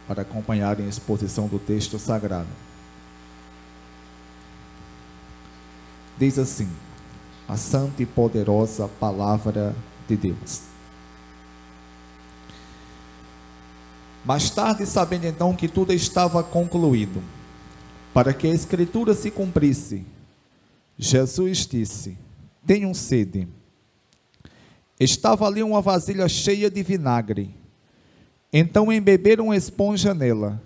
para acompanharem a exposição do texto sagrado. Diz assim, a santa e poderosa palavra de Deus. Mais tarde, sabendo então que tudo estava concluído, para que a Escritura se cumprisse, Jesus disse: tenham sede. Estava ali uma vasilha cheia de vinagre. Então embeberam a esponja nela.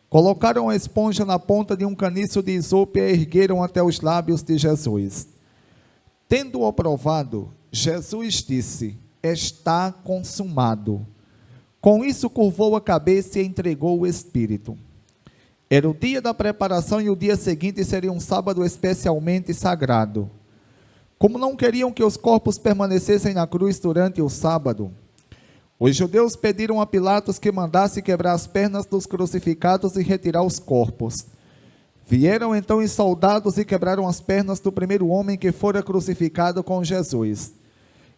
Colocaram a esponja na ponta de um caniço de isopo e a ergueram até os lábios de Jesus. Tendo-o provado, Jesus disse: está consumado. Com isso curvou a cabeça e entregou o Espírito. Era o dia da preparação e o dia seguinte seria um sábado especialmente sagrado. Como não queriam que os corpos permanecessem na cruz durante o sábado, os judeus pediram a Pilatos que mandasse quebrar as pernas dos crucificados e retirar os corpos. Vieram então os soldados e quebraram as pernas do primeiro homem que fora crucificado com Jesus,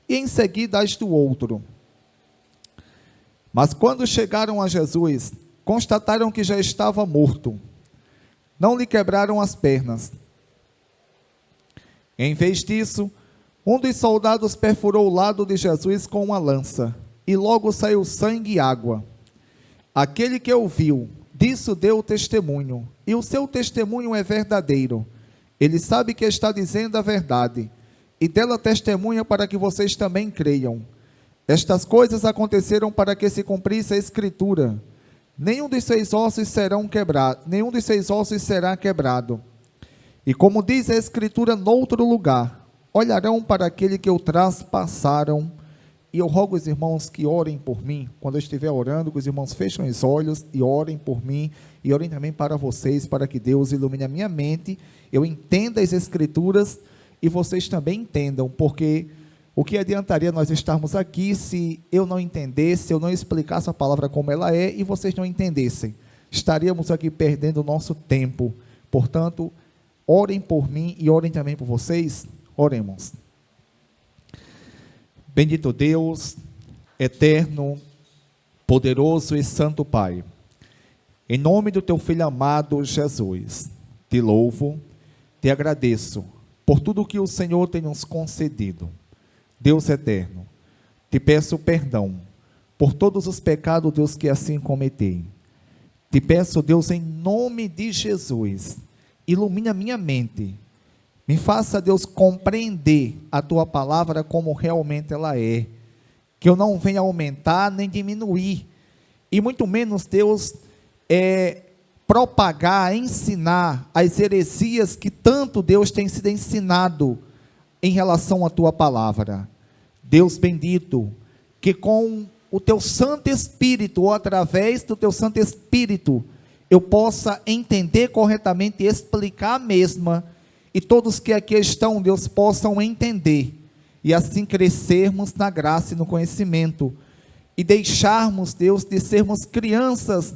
e em seguida as do outro. Mas quando chegaram a Jesus, constataram que já estava morto. Não lhe quebraram as pernas. Em vez disso, um dos soldados perfurou o lado de Jesus com uma lança, e logo saiu sangue e água. Aquele que ouviu, disso deu testemunho, e o seu testemunho é verdadeiro. Ele sabe que está dizendo a verdade, e dela testemunha para que vocês também creiam. Estas coisas aconteceram para que se cumprisse a Escritura. Nenhum dos seus ossos será quebrado. E como diz a Escritura noutro lugar, olharão para aquele que o traspassaram. E eu rogo os irmãos que orem por mim. Quando eu estiver orando, que os irmãos fechem os olhos e orem por mim, e orem também para vocês, para que Deus ilumine a minha mente, eu entenda as Escrituras, e vocês também entendam, porque o que adiantaria nós estarmos aqui se eu não entendesse, eu não explicasse a palavra como ela é, e vocês não entendessem? Estaríamos aqui perdendo o nosso tempo. Portanto, orem por mim e orem também por vocês. Oremos. Bendito Deus, eterno, poderoso e santo Pai, em nome do teu Filho amado Jesus, te louvo, te agradeço por tudo que o Senhor tem nos concedido. Deus eterno, te peço perdão por todos os pecados, Deus, que assim cometei. Te peço, Deus, em nome de Jesus, ilumine a minha mente, me faça, Deus, compreender a tua palavra como realmente ela é, que eu não venha aumentar nem diminuir, e muito menos, Deus, propagar, ensinar as heresias que tanto, Deus, tem sido ensinado em relação à tua palavra. Deus bendito, que com o teu Santo Espírito, ou através do teu Santo Espírito, eu possa entender corretamente e explicar a mesma, e todos que aqui estão, Deus, possam entender, e assim crescermos na graça e no conhecimento, e deixarmos, Deus, de sermos crianças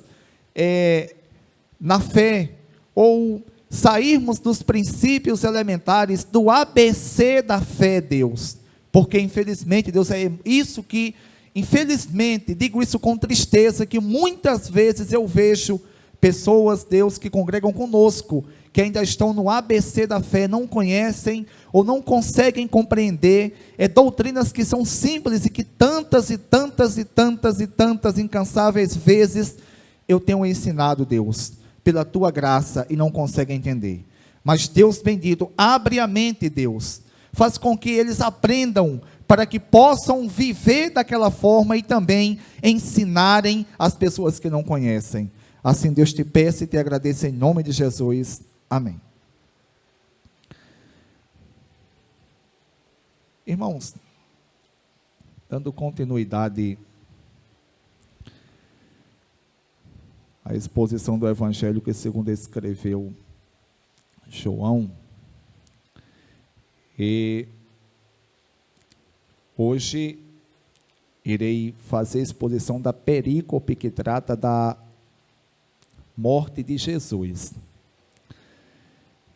na fé, ou sairmos dos princípios elementares, do ABC da fé, Deus, porque infelizmente, Deus, é isso que, infelizmente, digo isso com tristeza, que muitas vezes eu vejo pessoas, Deus, que congregam conosco, que ainda estão no ABC da fé, não conhecem, ou não conseguem compreender, doutrinas que são simples, e que tantas e tantas e tantas e tantas incansáveis vezes, eu tenho ensinado, Deus, pela tua graça, e não conseguem entender. Mas Deus bendito, abre a mente, Deus, faz com que eles aprendam, para que possam viver daquela forma, e também ensinarem as pessoas que não conhecem. Assim, Deus, te peço e te agradeço em nome de Jesus, amém. Irmãos, dando continuidade à exposição do Evangelho que segundo escreveu João, e hoje irei fazer a exposição da perícope que trata da morte de Jesus.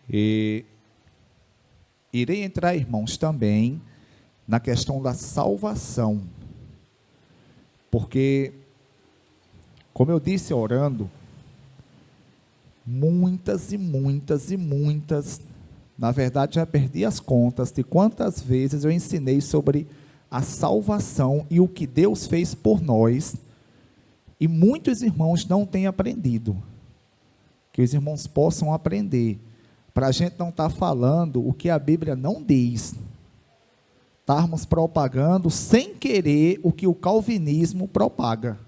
E irei entrar, irmãos, também na questão da salvação, porque Como eu disse orando, muitas e muitas e muitas, na verdade já perdi as contas de quantas vezes eu ensinei sobre a salvação e o que Deus fez por nós, e muitos irmãos não têm aprendido. Que os irmãos possam aprender, para a gente não estar falando o que a Bíblia não diz, estarmos propagando sem querer o que o calvinismo propaga.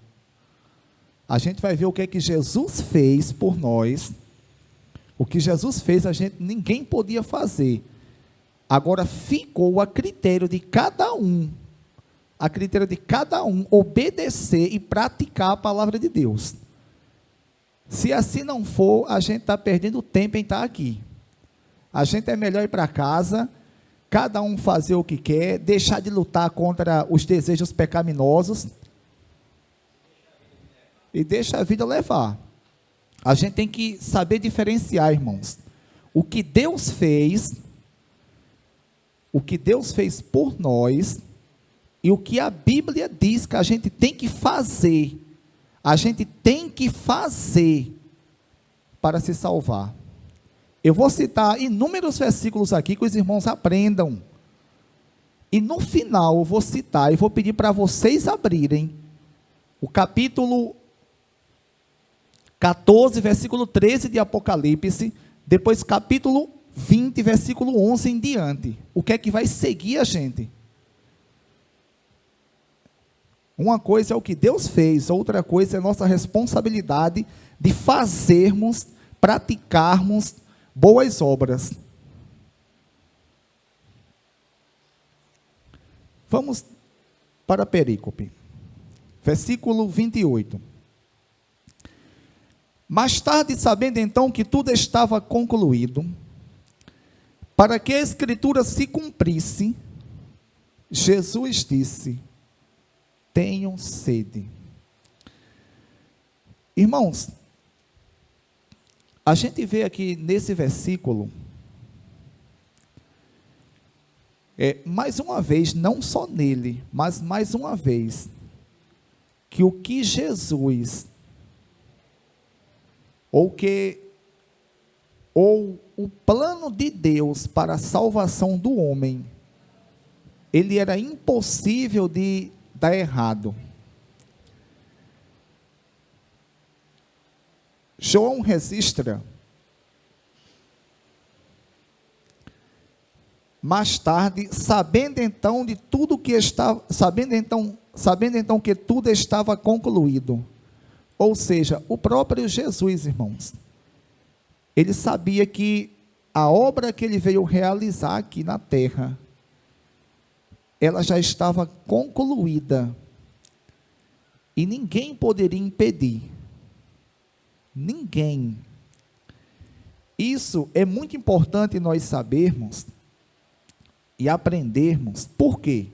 A gente vai ver o que é que Jesus fez por nós. O que Jesus fez, ninguém podia fazer. Agora ficou a critério de cada um, obedecer e praticar a palavra de Deus. Se assim não for, a gente está perdendo tempo em estar aqui. A gente é melhor ir para casa, cada um fazer o que quer, deixar de lutar contra os desejos pecaminosos e deixa a vida levar. A gente tem que saber diferenciar, irmãos, o que Deus fez por nós e o que a Bíblia diz que a gente tem que fazer. A gente tem que fazer para se salvar. Eu vou citar inúmeros versículos aqui que os irmãos aprendam. E no final eu vou citar e vou pedir para vocês abrirem o capítulo 14, versículo 13 de Apocalipse, depois capítulo 20, versículo 11 em diante. O que é que vai seguir a gente? Uma coisa é o que Deus fez, outra coisa é a nossa responsabilidade de fazermos, praticarmos boas obras. Vamos para a perícope, versículo 28. Mais tarde, sabendo então que tudo estava concluído, para que a Escritura se cumprisse, Jesus disse: tenham sede. Irmãos, a gente vê aqui nesse versículo, mais uma vez, não só nele, mas mais uma vez, que o que Jesus, ou o plano de Deus para a salvação do homem, ele era impossível de dar errado. João registra, mais tarde, sabendo então que tudo estava concluído. Ou seja, o próprio Jesus, irmãos, ele sabia que a obra que ele veio realizar aqui na terra, ela já estava concluída, e ninguém poderia impedir. Ninguém. Isso é muito importante nós sabermos e aprendermos. Por quê?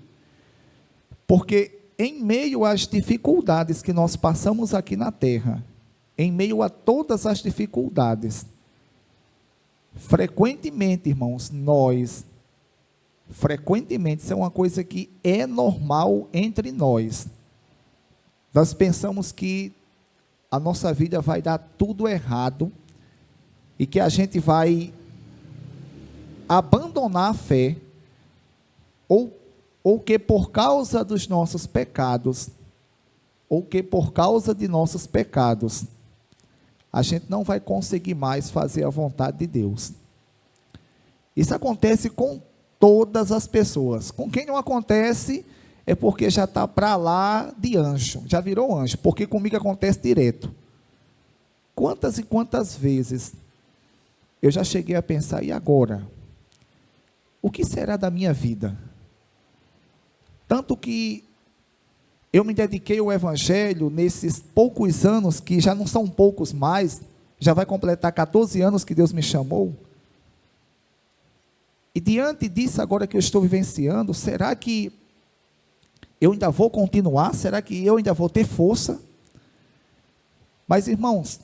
Porque em meio às dificuldades que nós passamos aqui na terra, em meio a todas as dificuldades, frequentemente, irmãos, isso é uma coisa que é normal entre nós. Nós pensamos que a nossa vida vai dar tudo errado e que a gente vai abandonar a fé, ou que por causa dos nossos pecados, a gente não vai conseguir mais fazer a vontade de Deus. Isso acontece com todas as pessoas. Com quem não acontece, é porque já está para lá de anjo, já virou anjo, porque comigo acontece direto. Quantas e quantas vezes eu já cheguei a pensar, e agora? O que será da minha vida? Tanto que eu me dediquei ao Evangelho nesses poucos anos, que já não são poucos mais, já vai completar 14 anos que Deus me chamou. E diante disso agora que eu estou vivenciando, será que eu ainda vou continuar? Será que eu ainda vou ter força? Mas, irmãos,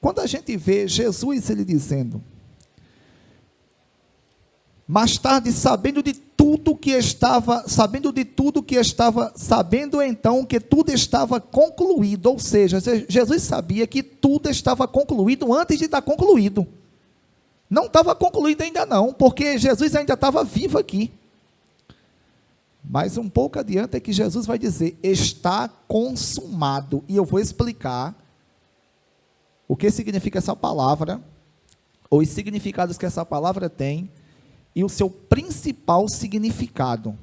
quando a gente vê Jesus, ele dizendo, mais tarde, sabendo de tudo sabendo então que tudo estava concluído, ou seja, Jesus sabia que tudo estava concluído antes de estar concluído. Não estava concluído ainda não, porque Jesus ainda estava vivo aqui. Mas um pouco adiante é que Jesus vai dizer, está consumado, e eu vou explicar o que significa essa palavra, ou os significados que essa palavra tem, e o seu principal significado.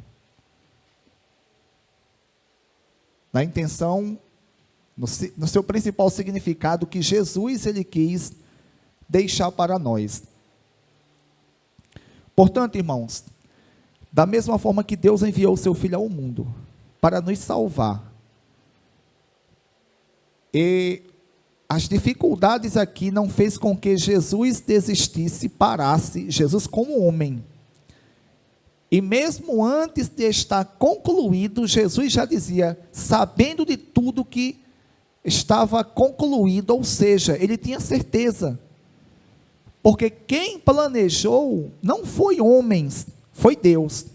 Na intenção, no seu principal significado, que Jesus ele quis deixar para nós. Portanto, irmãos, da mesma forma que Deus enviou o seu Filho ao mundo, para nos salvar, e as dificuldades aqui não fez com que Jesus desistisse, parasse, Jesus como homem. E mesmo antes de estar concluído, Jesus já dizia, sabendo de tudo que estava concluído, ou seja, ele tinha certeza. Porque quem planejou não foi homens, foi Deus.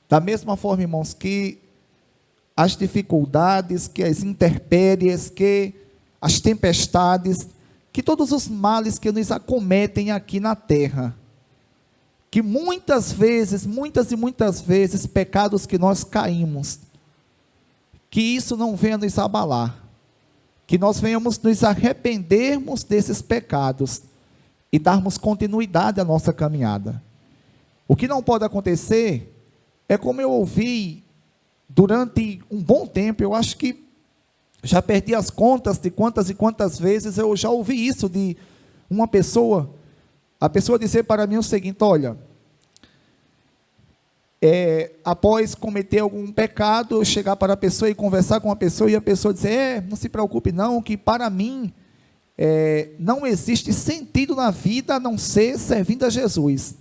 Da mesma forma, irmãos, que as dificuldades, que as intempéries, que as tempestades, que todos os males que nos acometem aqui na terra, que muitas e muitas vezes, pecados que nós caímos, que isso não venha nos abalar, que nós venhamos nos arrependermos desses pecados, e darmos continuidade à nossa caminhada. O que não pode acontecer, é como eu ouvi, durante um bom tempo, eu acho que, já perdi as contas de quantas e quantas vezes eu já ouvi isso de uma pessoa, a pessoa dizer para mim o seguinte, olha, após cometer algum pecado, eu chegar para a pessoa e conversar com a pessoa, e a pessoa dizer, não se preocupe não, que para mim, não existe sentido na vida a não ser servindo a Jesus.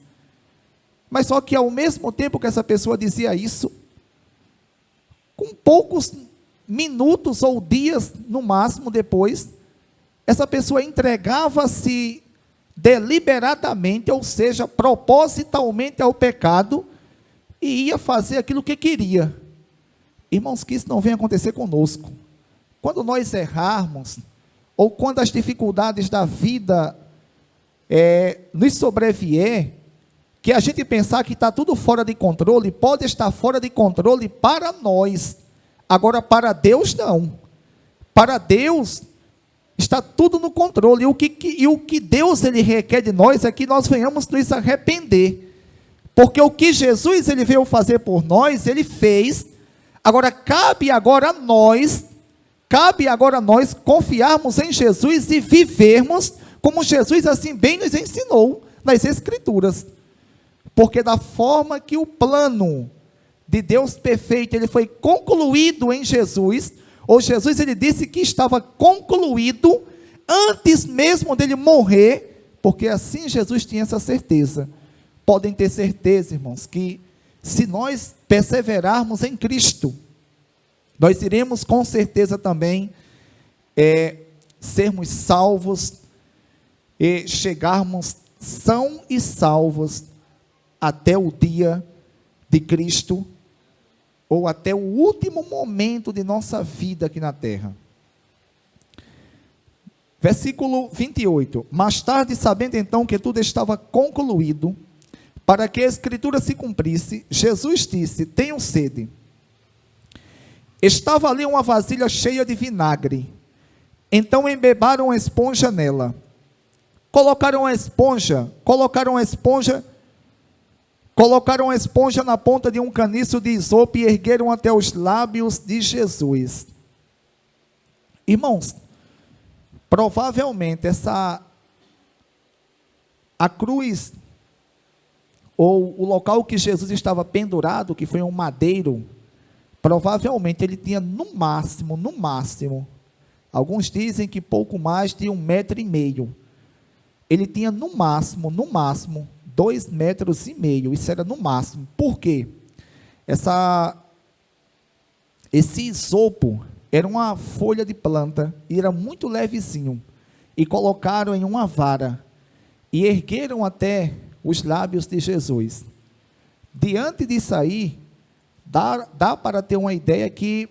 Mas só que ao mesmo tempo que essa pessoa dizia isso, com poucos minutos ou dias no máximo depois, essa pessoa entregava-se deliberadamente, ou seja, propositalmente ao pecado, e ia fazer aquilo que queria. Irmãos, que isso não venha acontecer conosco. Quando nós errarmos, ou quando as dificuldades da vida nos sobrevier, que a gente pensar que está tudo fora de controle, pode estar fora de controle para nós, agora para Deus não. Para Deus está tudo no controle, e o que Deus ele requer de nós é que nós venhamos nos arrepender, porque o que Jesus ele veio fazer por nós, ele fez. Agora cabe agora a nós confiarmos em Jesus e vivermos como Jesus assim bem nos ensinou nas Escrituras. Porque da forma que o plano de Deus perfeito, ele foi concluído em Jesus, ou Jesus ele disse que estava concluído antes mesmo dele morrer, porque assim Jesus tinha essa certeza. Podem ter certeza, irmãos, que se nós perseverarmos em Cristo, nós iremos com certeza também sermos salvos e chegarmos são e salvos até o dia de Cristo, ou até o último momento de nossa vida aqui na terra. Versículo 28. Mais tarde, sabendo então que tudo estava concluído, para que a Escritura se cumprisse, Jesus disse, tenho sede. Estava ali uma vasilha cheia de vinagre. Então embebaram uma esponja nela. Colocaram a esponja na ponta de um caniço de isopo e ergueram até os lábios de Jesus. Irmãos, provavelmente a cruz, ou o local que Jesus estava pendurado, que foi um madeiro, provavelmente ele tinha no máximo, alguns dizem que pouco mais de 1,5 metro. Ele tinha no máximo, 2,5 metros, isso era no máximo. Por quê? Esse isopo era uma folha de planta, e era muito levezinho, e colocaram em uma vara, e ergueram até os lábios de Jesus. diante disso aí, dá para ter uma ideia que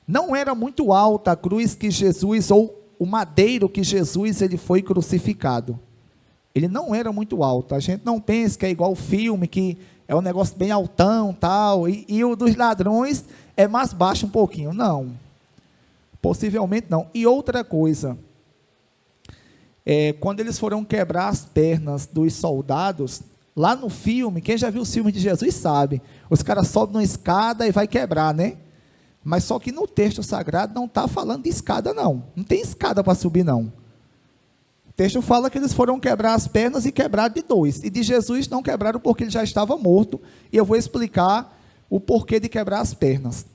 não era muito alta a cruz que Jesus, ou o madeiro que Jesus ele foi crucificado. Ele não era muito alto. A gente não pensa que é igual o filme, que é um negócio bem altão, tal, e o dos ladrões é mais baixo um pouquinho. Não. Possivelmente não. E outra coisa, quando eles foram quebrar as pernas dos soldados, lá no filme, quem já viu os filmes de Jesus sabe, os caras sobem numa escada e vai quebrar, né? Mas só que no texto sagrado não está falando de escada, não. Não tem escada para subir, não. O texto fala que eles foram quebrar as pernas e quebraram de 2. E de Jesus não quebraram porque ele já estava morto. E eu vou explicar o porquê de quebrar as pernas.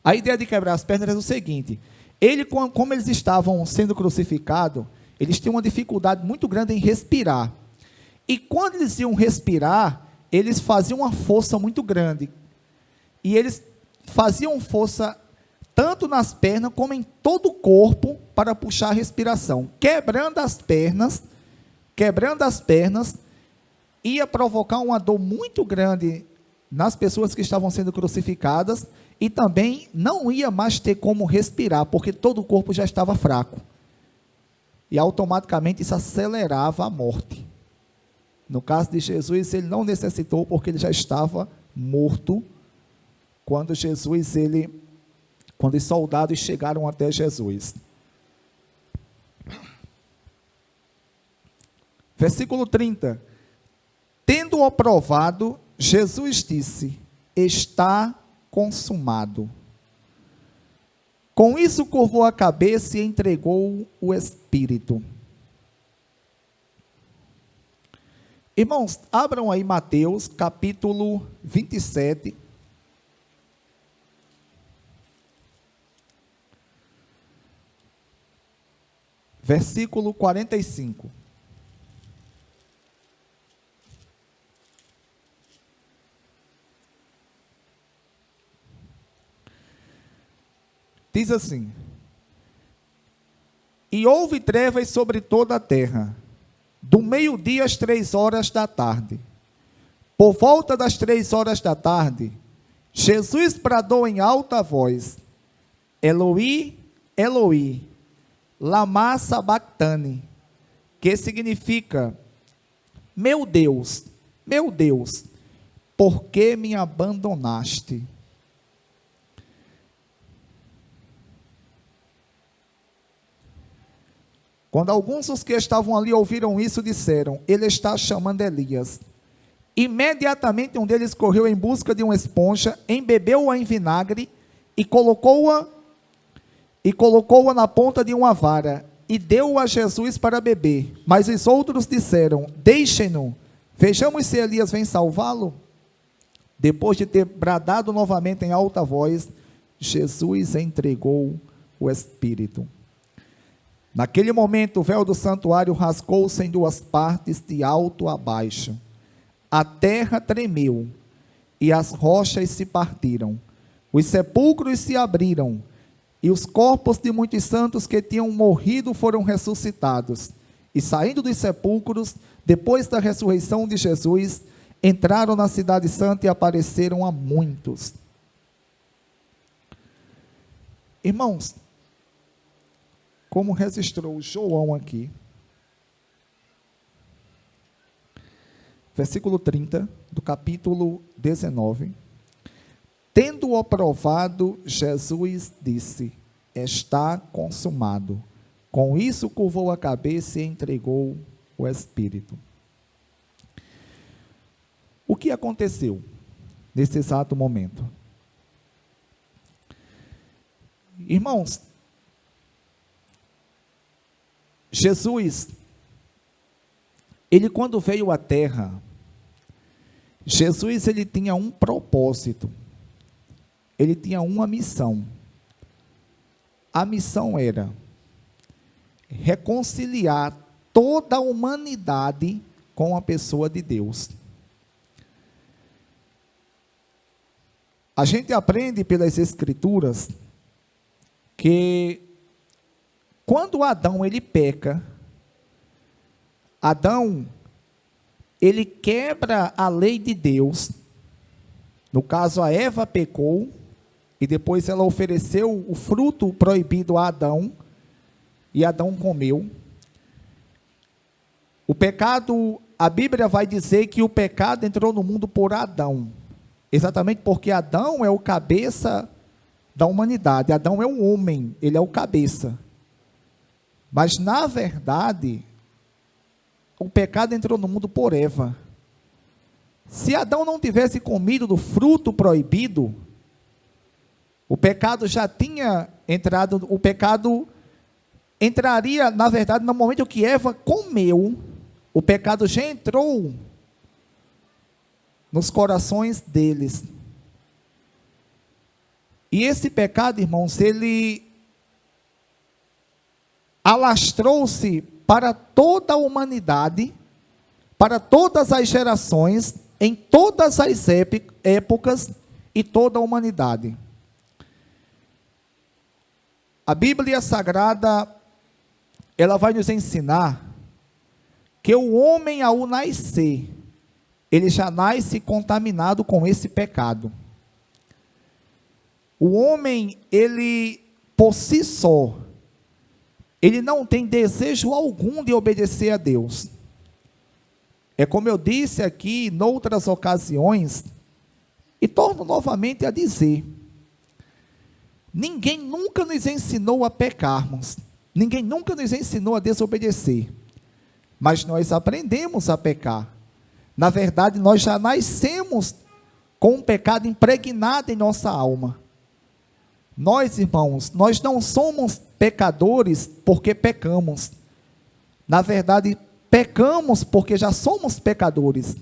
A ideia de quebrar as pernas é o seguinte: como eles estavam sendo crucificados, eles tinham uma dificuldade muito grande em respirar. E quando eles iam respirar, eles faziam uma força muito grande. E eles faziam força tanto nas pernas como em todo o corpo para puxar a respiração. Quebrando as pernas, ia provocar uma dor muito grande nas pessoas que estavam sendo crucificadas, e também não ia mais ter como respirar, porque todo o corpo já estava fraco. E automaticamente isso acelerava a morte. No caso de Jesus, ele não necessitou, porque ele já estava morto, quando os soldados chegaram até Jesus. Versículo 30. Tendo-o provado, Jesus disse: está consumado. Com isso curvou a cabeça e entregou o Espírito. Irmãos, abram aí Mateus, capítulo 27. Versículo 45. Diz assim: e houve trevas sobre toda a terra, do meio-dia às 3 horas da tarde. Por volta das 3 horas da tarde, Jesus bradou em alta voz: Eloi, Eloi, lama sabactani, que significa: meu Deus, por que me abandonaste? Quando alguns dos que estavam ali ouviram isso, disseram: ele está chamando Elias. Imediatamente um deles correu em busca de uma esponja, embebeu-a em vinagre e colocou-a na ponta de uma vara e deu-a a Jesus para beber. Mas os outros disseram: deixem-no, vejamos se Elias vem salvá-lo. Depois de ter bradado novamente em alta voz, Jesus entregou o Espírito. Naquele momento, o véu do santuário rasgou-se em 2 partes, de alto a baixo. A terra tremeu, e as rochas se partiram. Os sepulcros se abriram, e os corpos de muitos santos que tinham morrido foram ressuscitados. E saindo dos sepulcros, depois da ressurreição de Jesus, entraram na cidade santa e apareceram a muitos. Irmãos, como registrou João aqui, versículo 30, do capítulo 19, tendo-o provado, Jesus disse: está consumado. Com isso curvou a cabeça e entregou o Espírito. O que aconteceu nesse exato momento? Irmãos, Jesus, ele quando veio à terra, Jesus ele tinha um propósito, ele tinha uma missão. A missão era reconciliar toda a humanidade com a pessoa de Deus. A gente aprende pelas Escrituras que quando Adão ele peca, Adão ele quebra a lei de Deus. No caso, a Eva pecou, e depois ela ofereceu o fruto proibido a Adão, e Adão comeu. O pecado, a Bíblia vai dizer que o pecado entrou no mundo por Adão, exatamente porque Adão é o cabeça da humanidade. Adão é um homem, ele é o cabeça. Mas, na verdade, o pecado entrou no mundo por Eva. Se Adão não tivesse comido do fruto proibido, o pecado já tinha entrado, o pecado entraria, na verdade, no momento que Eva comeu, o pecado já entrou nos corações deles. E esse pecado, irmãos, ele alastrou-se para toda a humanidade, para todas as gerações, em todas as épocas e toda a humanidade. A Bíblia Sagrada, ela vai nos ensinar que o homem, ao nascer, ele já nasce contaminado com esse pecado. O homem, ele, por si só, ele não tem desejo algum de obedecer a Deus. É como eu disse aqui, em outras ocasiões, e torno novamente a dizer, ninguém nunca nos ensinou a pecarmos, ninguém nunca nos ensinou a desobedecer, mas nós aprendemos a pecar. Na verdade, nós já nascemos com um pecado impregnado em nossa alma. Nós, irmãos, nós não somos pecadores porque pecamos. Na verdade, pecamos porque já somos pecadores.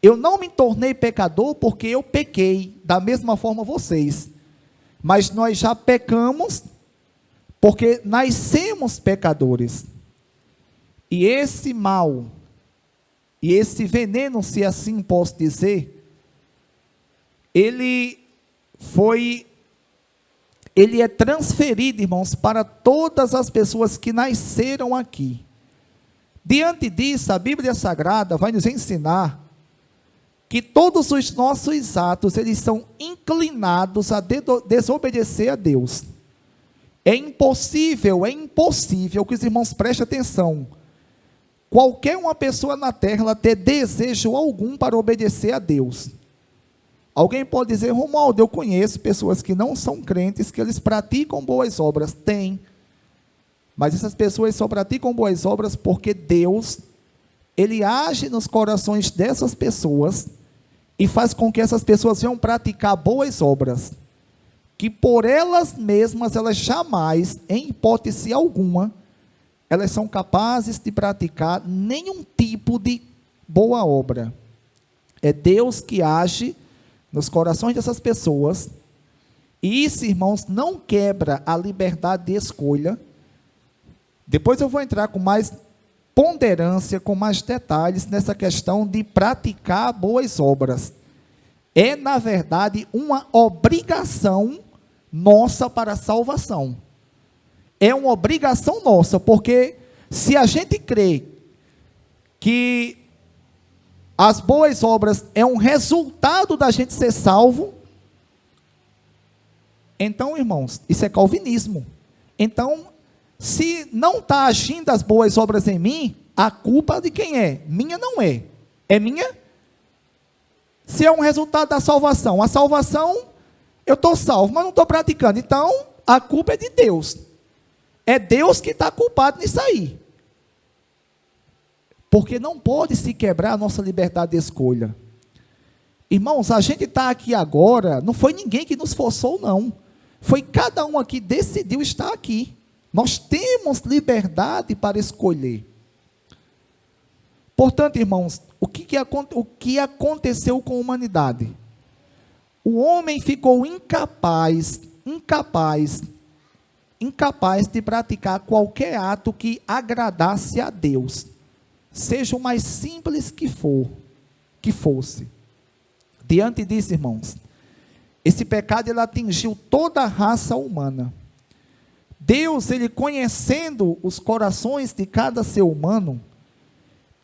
Eu não me tornei pecador porque eu pequei, da mesma forma vocês. Mas nós já pecamos porque nascemos pecadores. E esse mal, e esse veneno, se assim posso dizer, ele é transferido, irmãos, para todas as pessoas que nasceram aqui. Diante disso, a Bíblia Sagrada vai nos ensinar que todos os nossos atos, eles são inclinados a desobedecer a Deus. É impossível que os irmãos prestem atenção. Qualquer uma pessoa na terra, ela ter desejo algum para obedecer a Deus. Alguém pode dizer, Romualdo, eu conheço pessoas que não são crentes, que eles praticam boas obras. Tem. Mas essas pessoas só praticam boas obras porque Deus, ele age nos corações dessas pessoas e faz com que essas pessoas venham praticar boas obras, que por elas mesmas, elas jamais, em hipótese alguma, elas são capazes de praticar nenhum tipo de boa obra. É Deus que age nos corações dessas pessoas, e isso, irmãos, não quebra a liberdade de escolha. Depois eu vou entrar com mais ponderância, com mais detalhes nessa questão de praticar boas obras. É, na verdade, uma obrigação nossa para a salvação. É uma obrigação nossa, porque se a gente crê que as boas obras é um resultado da gente ser salvo, então, irmãos, isso é calvinismo. Então, se não está agindo as boas obras em mim, a culpa de quem é? Minha não é. É minha? Se é um resultado da salvação, a salvação, eu estou salvo, mas não estou praticando. Então, a culpa é de Deus. É Deus que está culpado nisso aí. Porque não pode se quebrar a nossa liberdade de escolha. Irmãos, a gente está aqui agora, não foi ninguém que nos forçou, não. Foi cada um aqui decidiu estar aqui. Nós temos liberdade para escolher. Portanto, irmãos, o que aconteceu com a humanidade? O homem ficou incapaz de praticar qualquer ato que agradasse a Deus, seja o mais simples que fosse. Diante disso, irmãos, esse pecado ele atingiu toda a raça humana. Deus, ele conhecendo os corações de cada ser humano,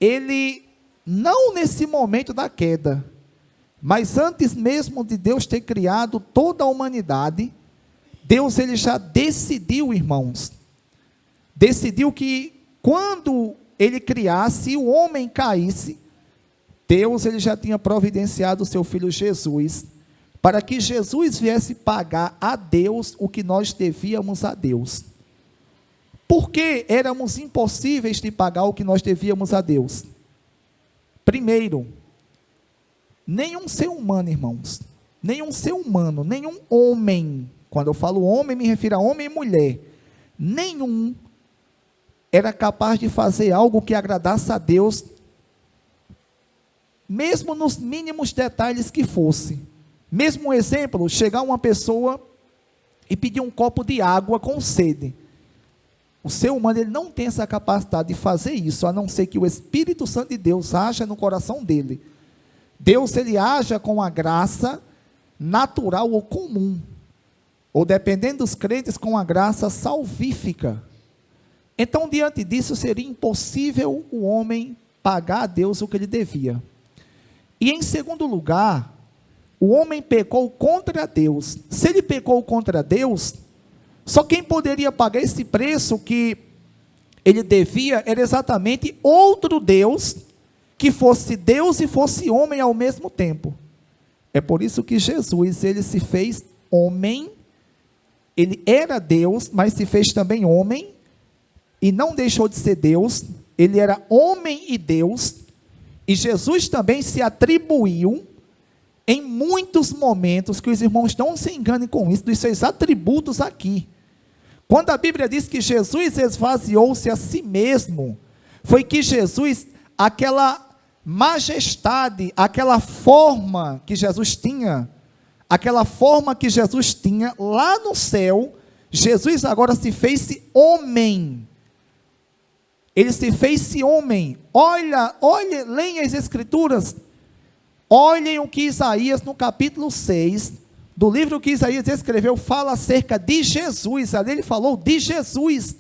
ele não nesse momento da queda, mas antes mesmo de Deus ter criado toda a humanidade, Deus ele já decidiu, irmãos, decidiu que quando ele criasse e o homem caísse, Deus ele já tinha providenciado o seu Filho Jesus, para que Jesus viesse pagar a Deus o que nós devíamos a Deus. Por que éramos impossíveis de pagar o que nós devíamos a Deus? Primeiro, nenhum ser humano, irmãos, nenhum ser humano, nenhum homem, quando eu falo homem, me refiro a homem e mulher, nenhum era capaz de fazer algo que agradasse a Deus, mesmo nos mínimos detalhes que fosse. Mesmo um exemplo, chegar uma pessoa e pedir um copo de água com sede. O ser humano ele não tem essa capacidade de fazer isso, a não ser que o Espírito Santo de Deus haja no coração dele. Deus ele haja com a graça natural ou comum, ou dependendo dos crentes, com a graça salvífica. Então, diante disso, seria impossível o homem pagar a Deus o que ele devia. E em segundo lugar, o homem pecou contra Deus. Se ele pecou contra Deus, só quem poderia pagar esse preço que ele devia era exatamente outro Deus, que fosse Deus e fosse homem ao mesmo tempo. É por isso que Jesus, ele se fez homem, ele era Deus, mas se fez também homem, e não deixou de ser Deus, ele era homem e Deus, e Jesus também se atribuiu, em muitos momentos, que os irmãos não se enganem com isso, dos seus atributos aqui. Quando a Bíblia diz que Jesus esvaziou-se a si mesmo, foi que Jesus, aquela majestade, aquela forma que Jesus tinha lá no céu, Jesus agora se fez homem. Ele se fez homem. Olha, leia as Escrituras. Olhem o que Isaías, no capítulo 6, do livro que Isaías escreveu, fala acerca de Jesus. Ali ele falou de Jesus.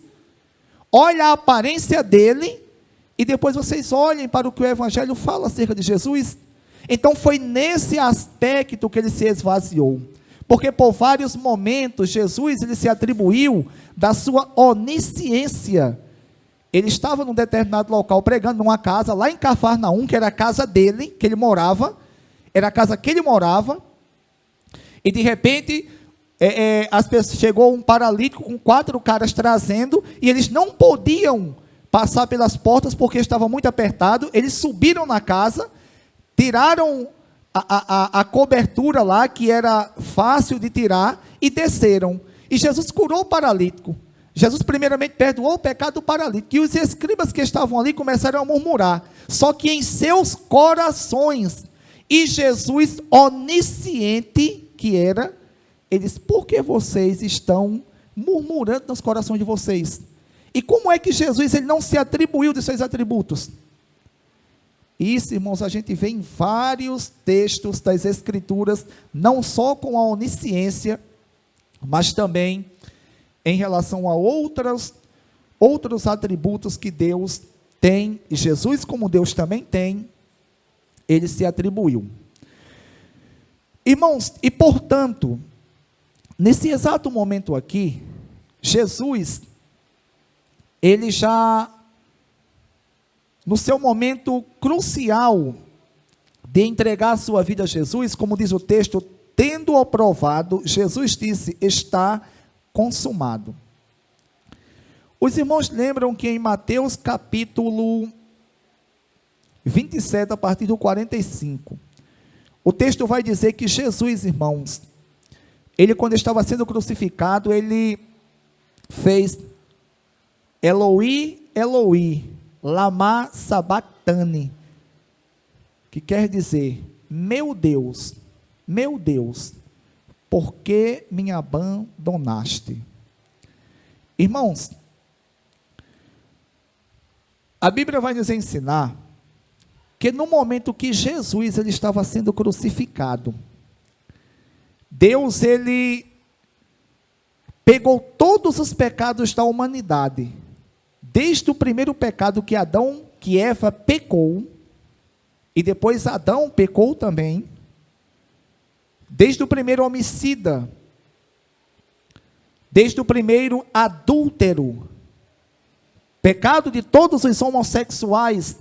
Olha a aparência dele, e depois vocês olhem para o que o Evangelho fala acerca de Jesus. Então foi nesse aspecto que ele se esvaziou. Porque por vários momentos, Jesus ele se atribuiu da sua onisciência. Ele estava num determinado local pregando numa casa, lá em Cafarnaum, que era a casa dele, que ele morava, era a casa que ele morava, e de repente, chegou um paralítico com 4 caras trazendo, e eles não podiam passar pelas portas, porque estava muito apertado. Eles subiram na casa, tiraram a cobertura lá, que era fácil de tirar, e desceram, e Jesus curou o paralítico. Jesus primeiramente perdoou o pecado do paralítico, e os escribas que estavam ali começaram a murmurar, só que em seus corações, e Jesus, onisciente que era, ele disse: por que vocês estão murmurando nos corações de vocês? E como é que Jesus ele não se atribuiu de seus atributos? Isso, irmãos, a gente vê em vários textos das Escrituras, não só com a onisciência, mas também em relação a outros atributos que Deus tem, e Jesus, como Deus também tem, ele se atribuiu. Irmãos, e portanto, nesse exato momento aqui, Jesus, ele já, no seu momento crucial de entregar a sua vida a Jesus, como diz o texto, tendo-o provado, Jesus disse: está consumado. Os irmãos lembram que em Mateus capítulo 27, a partir do 45, o texto vai dizer que Jesus, irmãos, ele quando estava sendo crucificado, ele fez: Eloi, Eloi, lama sabachthani, que quer dizer: meu Deus, por que me abandonaste? Irmãos, a Bíblia vai nos ensinar que no momento que Jesus ele estava sendo crucificado, Deus ele pegou todos os pecados da humanidade, desde o primeiro pecado que Eva pecou, E depois Adão pecou também, desde o primeiro homicida, desde o primeiro adúltero, pecado de todos os homossexuais,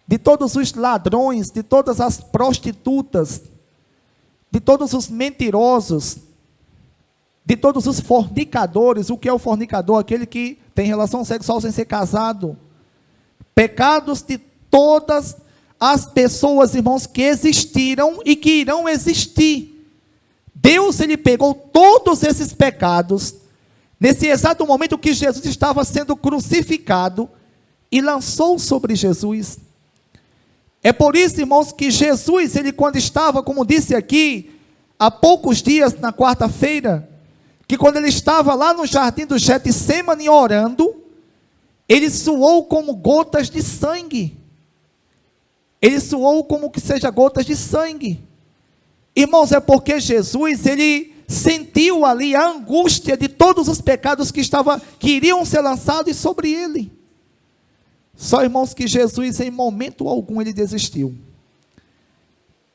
de todos os ladrões, de todas as prostitutas, de todos os mentirosos, de todos os fornicadores. O que é o fornicador? Aquele que tem relação sexual sem ser casado. Pecados de todas as pessoas, irmãos, que existiram e que irão existir. Deus, ele pegou todos esses pecados, nesse exato momento que Jesus estava sendo crucificado, e lançou sobre Jesus. É por isso, irmãos, que Jesus, ele quando estava, como disse aqui, há poucos dias, na quarta-feira, que quando ele estava lá no jardim do Getsêmani orando, ele suou como gotas de sangue. Ele suou como que seja gotas de sangue. Irmãos, é porque Jesus, ele sentiu ali a angústia de todos os pecados que iriam ser lançados sobre ele. Só, irmãos, que Jesus em momento algum ele desistiu.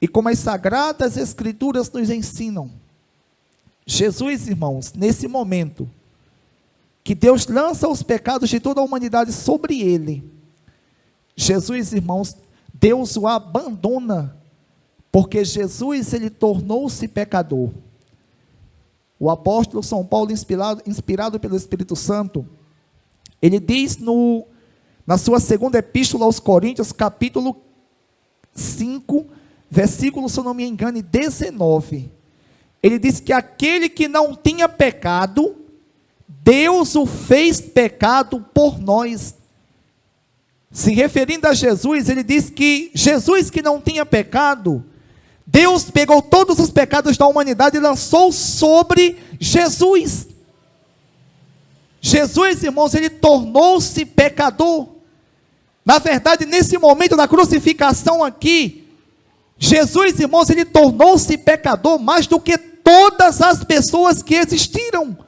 E como as sagradas escrituras nos ensinam, Jesus, irmãos, nesse momento que Deus lança os pecados de toda a humanidade sobre ele, Jesus, irmãos, Deus o abandona, porque Jesus, ele tornou-se pecador. O apóstolo São Paulo, inspirado pelo Espírito Santo, ele diz na sua segunda epístola aos Coríntios, capítulo 5, versículo, se eu não me engano, 19, ele diz que aquele que não tinha pecado, Deus o fez pecado por nós. Se referindo a Jesus, ele diz que Jesus, que não tinha pecado, Deus pegou todos os pecados da humanidade e lançou sobre Jesus. Jesus, irmãos, ele tornou-se pecador. Na verdade, nesse momento da crucificação aqui, Jesus, irmãos, ele tornou-se pecador mais do que todas as pessoas que existiram.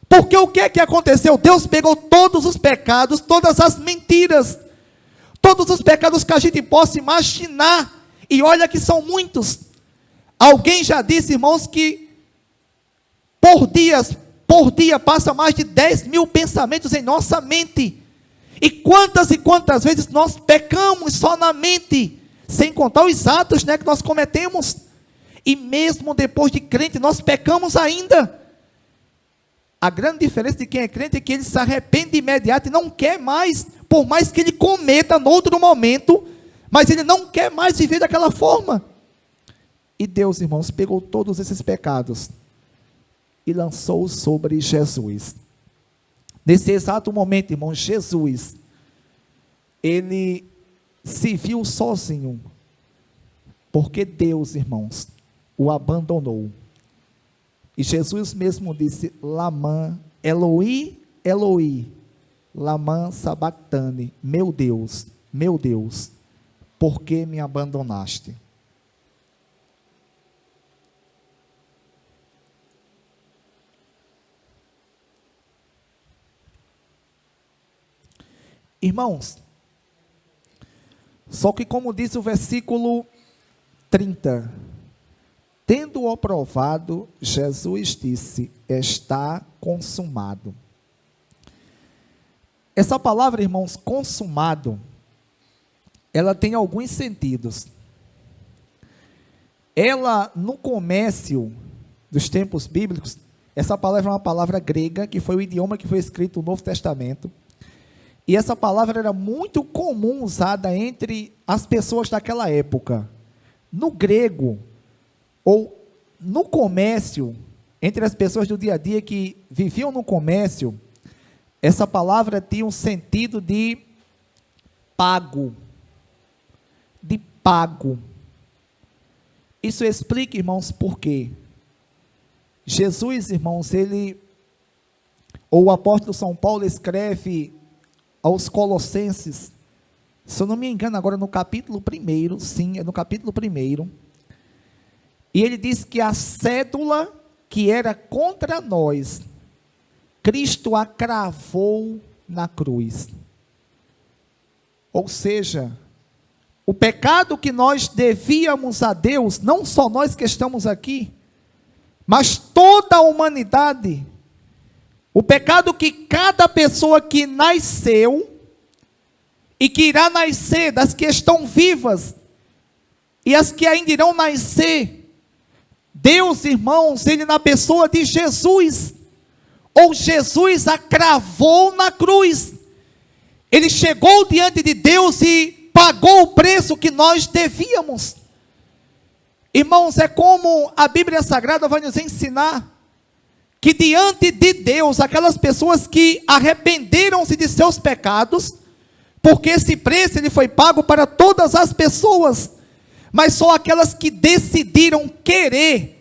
Porque o que é que aconteceu? Deus pegou todos os pecados, todas as mentiras, todos os pecados que a gente possa imaginar, e olha que são muitos. Alguém já disse, irmãos, que por dia passa mais de 10 mil pensamentos em nossa mente. E quantas vezes nós pecamos só na mente, sem contar os atos, que nós cometemos. E mesmo depois de crente, nós pecamos ainda. A grande diferença de quem é crente é que ele se arrepende de imediato e não quer mais, por mais que ele cometa no outro momento, mas ele não quer mais viver daquela forma. E Deus, irmãos, pegou todos esses pecados e lançou sobre Jesus. Nesse exato momento, irmãos, Jesus, ele se viu sozinho, porque Deus, irmãos, o abandonou. E Jesus mesmo disse: Lama, Eloi, Eloi, lama sabactane, meu Deus, por que me abandonaste? Irmãos, só que como diz o versículo 30, tendo-o provado, Jesus disse: está consumado. Essa palavra, irmãos, consumado, ela tem alguns sentidos. Ela, no comércio dos tempos bíblicos, essa palavra é uma palavra grega, que foi o idioma que foi escrito no Novo Testamento. E essa palavra era muito comum usada entre as pessoas daquela época. No grego, ou no comércio, entre as pessoas do dia a dia que viviam no comércio, essa palavra tinha um sentido de pago. De pago. Isso explica, irmãos, por quê. Jesus, irmãos, ou o apóstolo São Paulo escreve aos Colossenses, se eu não me engano agora no capítulo 1, sim, é no capítulo 1, e ele diz que a cédula que era contra nós, Cristo a cravou na cruz. Ou seja, o pecado que nós devíamos a Deus, não só nós que estamos aqui, mas toda a humanidade, o pecado que cada pessoa que nasceu e que irá nascer, das que estão vivas e as que ainda irão nascer, Deus, irmãos, Ele na pessoa de Jesus, ou Jesus a cravou na cruz, Ele chegou diante de Deus e pagou o preço que nós devíamos. Irmãos, é como a Bíblia Sagrada vai nos ensinar, que diante de Deus, aquelas pessoas que arrependeram-se de seus pecados, porque esse preço ele foi pago para todas as pessoas, mas só aquelas que decidiram querer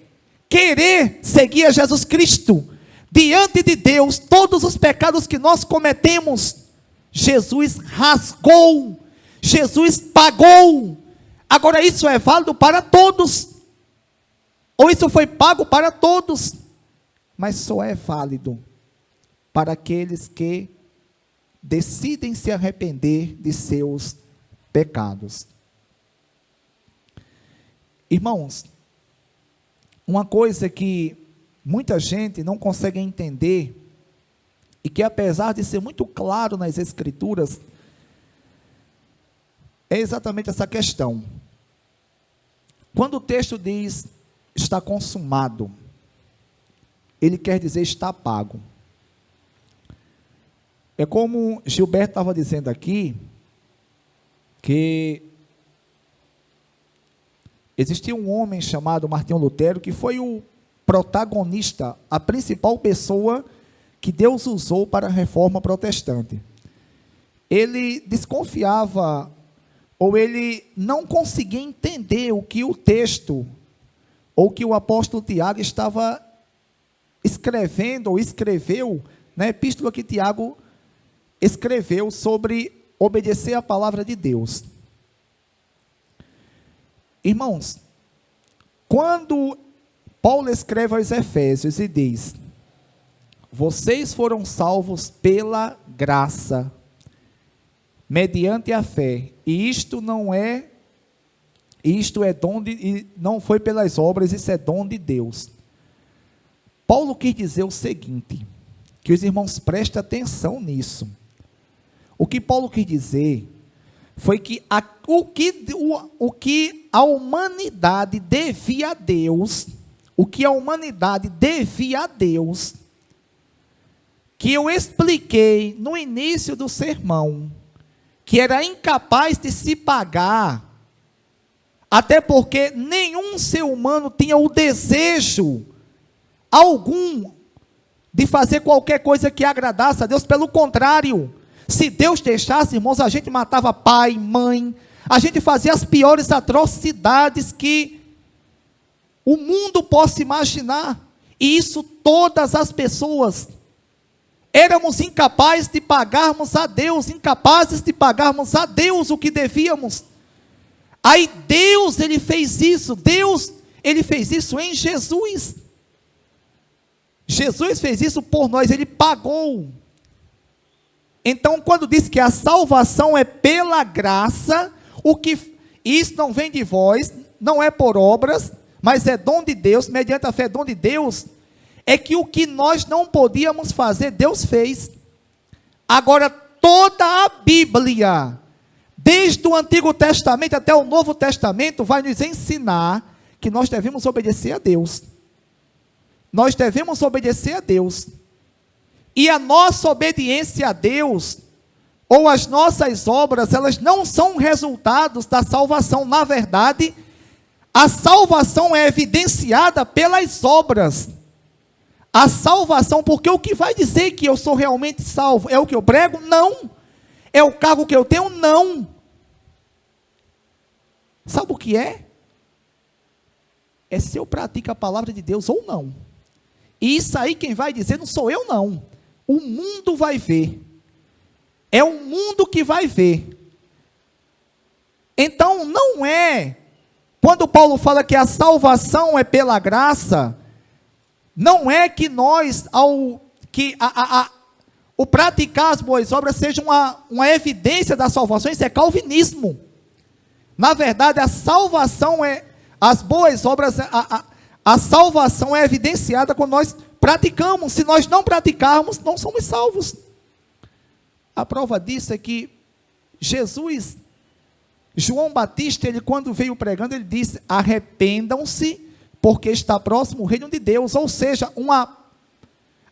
seguir a Jesus Cristo, diante de Deus, todos os pecados que nós cometemos, Jesus rasgou, Jesus pagou. Agora isso é válido para todos, ou isso foi pago para todos, mas só é válido para aqueles que decidem se arrepender de seus pecados. Irmãos, uma coisa que muita gente não consegue entender, e que apesar de ser muito claro nas Escrituras, é exatamente essa questão. Quando o texto diz, está consumado, ele quer dizer, está pago. É como Gilberto estava dizendo aqui, que existia um homem chamado Martinho Lutero, que foi o protagonista, a principal pessoa que Deus usou para a reforma protestante. Ele desconfiava, ou ele não conseguia entender o que o texto, ou que o apóstolo Tiago estava escrevendo, ou escreveu, na epístola que Tiago escreveu sobre obedecer a palavra de Deus. Irmãos, quando Paulo escreve aos Efésios e diz, vocês foram salvos pela graça, mediante a fé, e isto é dom e não foi pelas obras, isso é dom de Deus. Paulo quis dizer o seguinte, que os irmãos prestem atenção nisso. O que Paulo quis dizer foi que o que a humanidade devia a Deus, que eu expliquei no início do sermão, que era incapaz de se pagar, até porque nenhum ser humano tinha o desejo algum de fazer qualquer coisa que agradasse a Deus. Pelo contrário, se Deus deixasse, irmãos, a gente matava pai, mãe, a gente fazia as piores atrocidades que o mundo possa imaginar, e isso todas as pessoas. Éramos incapazes de pagarmos a Deus, o que devíamos. Aí Deus, Ele fez isso em Jesus. Jesus fez isso por nós, Ele pagou. Então, quando diz que a salvação é pela graça, isso não vem de vós, não é por obras, mas é dom de Deus, mediante a fé, dom de Deus, é que o que nós não podíamos fazer, Deus fez. Agora, toda a Bíblia, desde o Antigo Testamento até o Novo Testamento, vai nos ensinar que nós devemos obedecer a Deus. Nós devemos obedecer a Deus. E a nossa obediência a Deus, ou as nossas obras, elas não são resultados da salvação. Na verdade, a salvação é evidenciada pelas obras. A salvação, porque o que vai dizer que eu sou realmente salvo? É o que eu prego? Não. É o cargo que eu tenho? Não. Sabe o que é? É se eu pratico a palavra de Deus ou não. E isso aí quem vai dizer não sou eu não. O mundo vai ver. É o mundo que vai ver. Então não é, quando Paulo fala que a salvação é pela graça, não é que nós, o praticar as boas obras seja uma evidência da salvação. Isso é calvinismo. Na verdade, a salvação as boas obras, a salvação é evidenciada quando nós praticamos. Se nós não praticarmos, não somos salvos. A prova disso é que João Batista, ele quando veio pregando, ele disse: arrependam-se, porque está próximo o reino de Deus. Ou seja, uma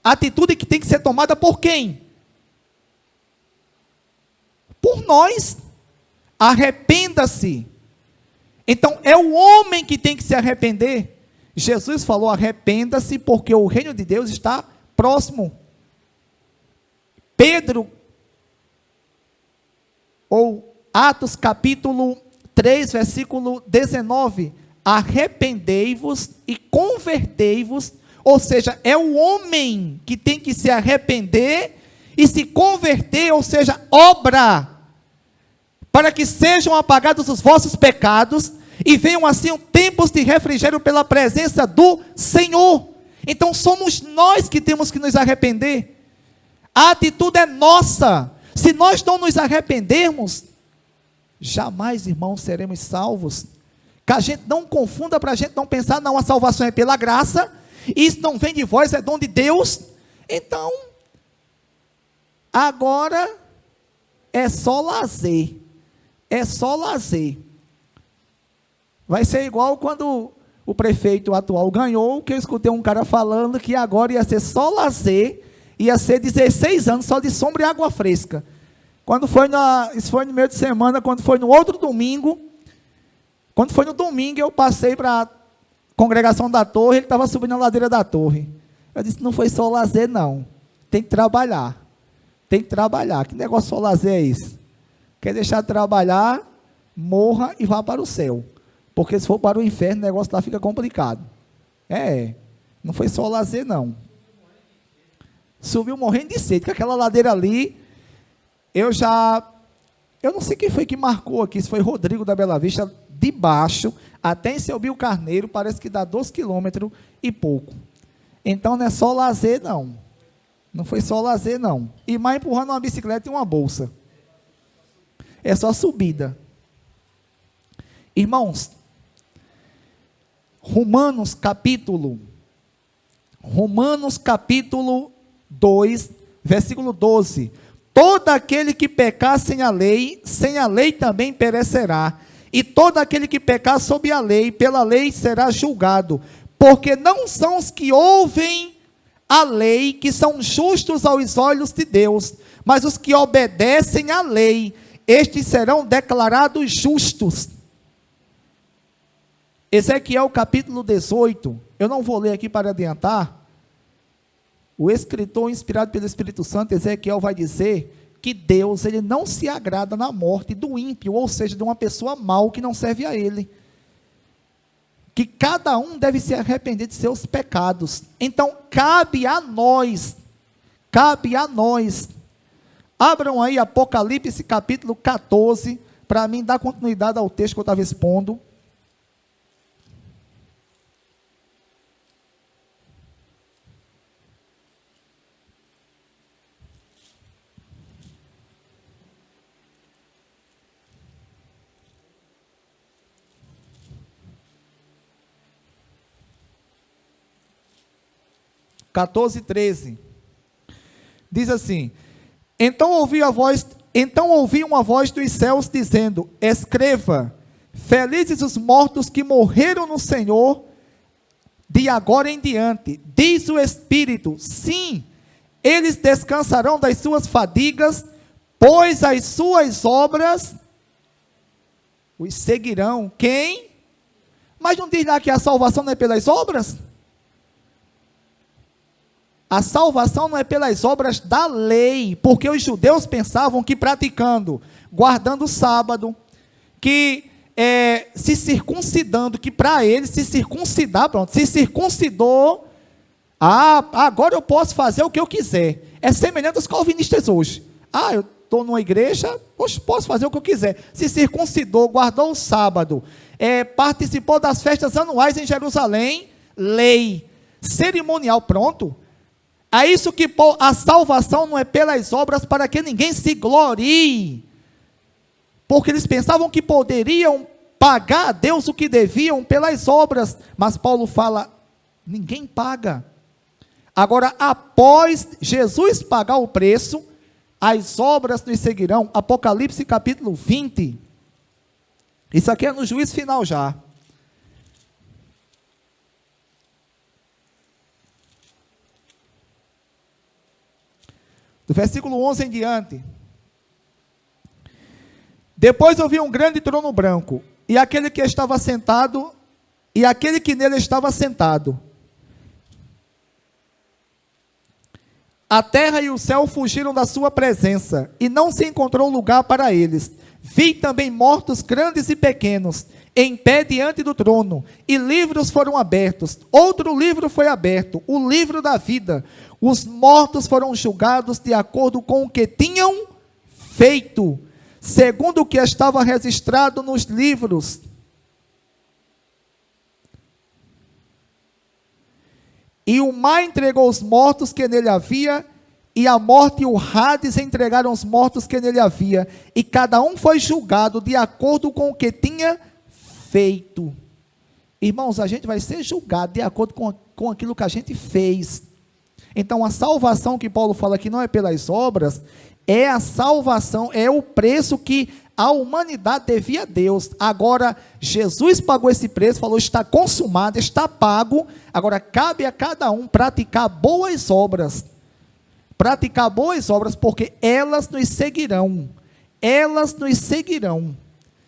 atitude que tem que ser tomada por quem? Por nós. Arrependa-se. Então, é o homem que tem que se arrepender. Jesus falou: arrependa-se, porque o reino de Deus está próximo. Pedro, ou Atos capítulo 3, versículo 19, arrependei-vos e convertei-vos, ou seja, é o homem que tem que se arrepender e se converter, ou seja, obra, para que sejam apagados os vossos pecados, e venham assim tempos de refrigério pela presença do Senhor. Então somos nós que temos que nos arrepender, a atitude é nossa. Se nós não nos arrependermos, jamais, irmãos, seremos salvos. Que a gente não confunda, para a gente não pensar: não, a salvação é pela graça, isso não vem de vós, é dom de Deus. Então, agora é só lazer. É só lazer. Vai ser igual quando o prefeito atual ganhou, que eu escutei um cara falando que agora ia ser só lazer, ia ser 16 anos só de sombra e água fresca. Quando foi isso foi no meio de semana, quando foi no outro domingo, quando foi no domingo, eu passei para a congregação da torre, ele estava subindo a ladeira da torre. Eu disse: não foi só lazer não, tem que trabalhar. Tem que trabalhar. Que negócio só lazer é isso? Quer deixar de trabalhar, morra e vá para o céu. Porque se for para o inferno, o negócio lá fica complicado. Não foi só lazer não. Subiu morrendo de sede, que aquela ladeira ali, eu não sei quem foi que marcou aqui, se foi Rodrigo da Bela Vista, de baixo, até em Selby Carneiro, parece que dá 12 quilômetros e pouco. Então não é só lazer não. Não foi só lazer não. E mais empurrando uma bicicleta e uma bolsa. É só subida. Irmãos, Romanos capítulo 2, versículo 12. Todo aquele que pecar sem a lei também perecerá. E todo aquele que pecar sob a lei, pela lei será julgado. Porque não são os que ouvem a lei que são justos aos olhos de Deus, mas os que obedecem à lei, estes serão declarados justos. Ezequiel capítulo 18, eu não vou ler aqui para adiantar. O escritor, inspirado pelo Espírito Santo, Ezequiel, vai dizer que Deus, ele não se agrada na morte do ímpio, ou seja, de uma pessoa mau que não serve a ele. Que cada um deve se arrepender de seus pecados. Então, cabe a nós. Abram aí Apocalipse capítulo 14, para mim dar continuidade ao texto que eu estava expondo. (14, 13) diz assim: então ouvi uma voz dos céus dizendo: escreva, felizes os mortos que morreram no Senhor, de agora em diante. Diz o Espírito: sim, eles descansarão das suas fadigas, pois as suas obras os seguirão. Quem? Mas não diz lá que a salvação não é pelas obras? A salvação não é pelas obras da lei, porque os judeus pensavam que praticando, guardando o sábado, que se circuncidando, que para eles se circuncidar, pronto, se circuncidou, agora eu posso fazer o que eu quiser. É semelhante aos calvinistas hoje. Eu estou numa igreja, posso fazer o que eu quiser. Se circuncidou, guardou o sábado, participou das festas anuais em Jerusalém, lei, cerimonial, pronto. É isso que a salvação não é pelas obras, para que ninguém se glorie, porque eles pensavam que poderiam pagar a Deus o que deviam pelas obras. Mas Paulo fala, ninguém paga. Agora, após Jesus pagar o preço, as obras nos seguirão. Apocalipse capítulo 20. Isso aqui é no juízo final já. Do versículo 11 em diante. Depois ouvi um grande trono branco, e aquele que estava sentado, e aquele que nele estava sentado. A terra e o céu fugiram da sua presença, e não se encontrou lugar para eles. Vi também mortos grandes e pequenos, em pé diante do trono, e livros foram abertos. Outro livro foi aberto, o livro da vida. Os mortos foram julgados de acordo com o que tinham feito, segundo o que estava registrado nos livros. E o mar entregou os mortos que nele havia, e a morte e o Hades entregaram os mortos que nele havia, e cada um foi julgado de acordo com o que tinha feito. Irmãos, a gente vai ser julgado de acordo com aquilo que a gente fez. Então, a salvação que Paulo fala aqui não é pelas obras, é a salvação, é o preço que a humanidade devia a Deus. Agora, Jesus pagou esse preço, falou, está consumado, está pago. Agora, cabe a cada um praticar boas obras. Praticar boas obras, porque elas nos seguirão. Elas nos seguirão.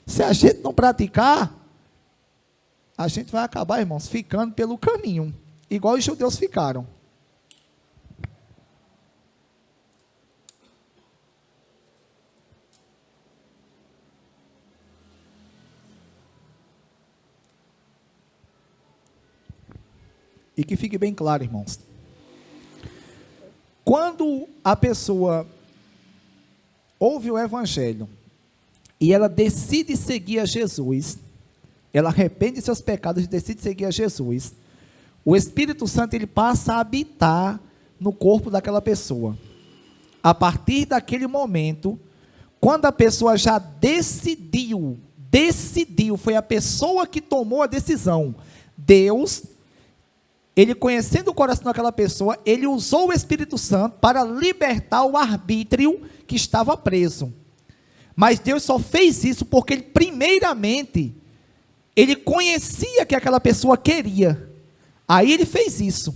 Se a gente não praticar, a gente vai acabar, irmãos, ficando pelo caminho, igual os judeus ficaram. E que fique bem claro, irmãos. Quando a pessoa ouve o Evangelho e ela decide seguir a Jesus, ela arrepende de seus pecados e decide seguir a Jesus, o Espírito Santo ele passa a habitar no corpo daquela pessoa. A partir daquele momento, quando a pessoa já decidiu, foi a pessoa que tomou a decisão. Deus, ele conhecendo o coração daquela pessoa, ele usou o Espírito Santo para libertar o arbítrio que estava preso. Mas Deus só fez isso porque ele, primeiramente, ele conhecia que aquela pessoa queria. Aí ele fez isso.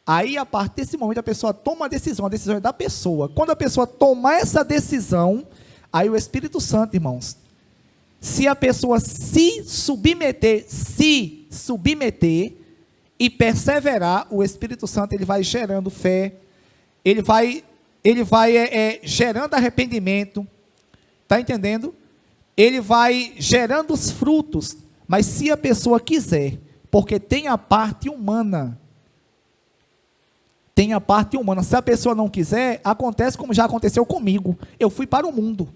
Aí, a partir desse momento, a pessoa toma a decisão é da pessoa. Quando a pessoa tomar essa decisão, aí o Espírito Santo, irmãos, se a pessoa se submeter e perseverar, o Espírito Santo ele vai gerando fé, ele vai gerando arrependimento, está entendendo? Ele vai gerando os frutos, mas se a pessoa quiser, porque tem a parte humana, se a pessoa não quiser, acontece como já aconteceu comigo, eu fui para o mundo,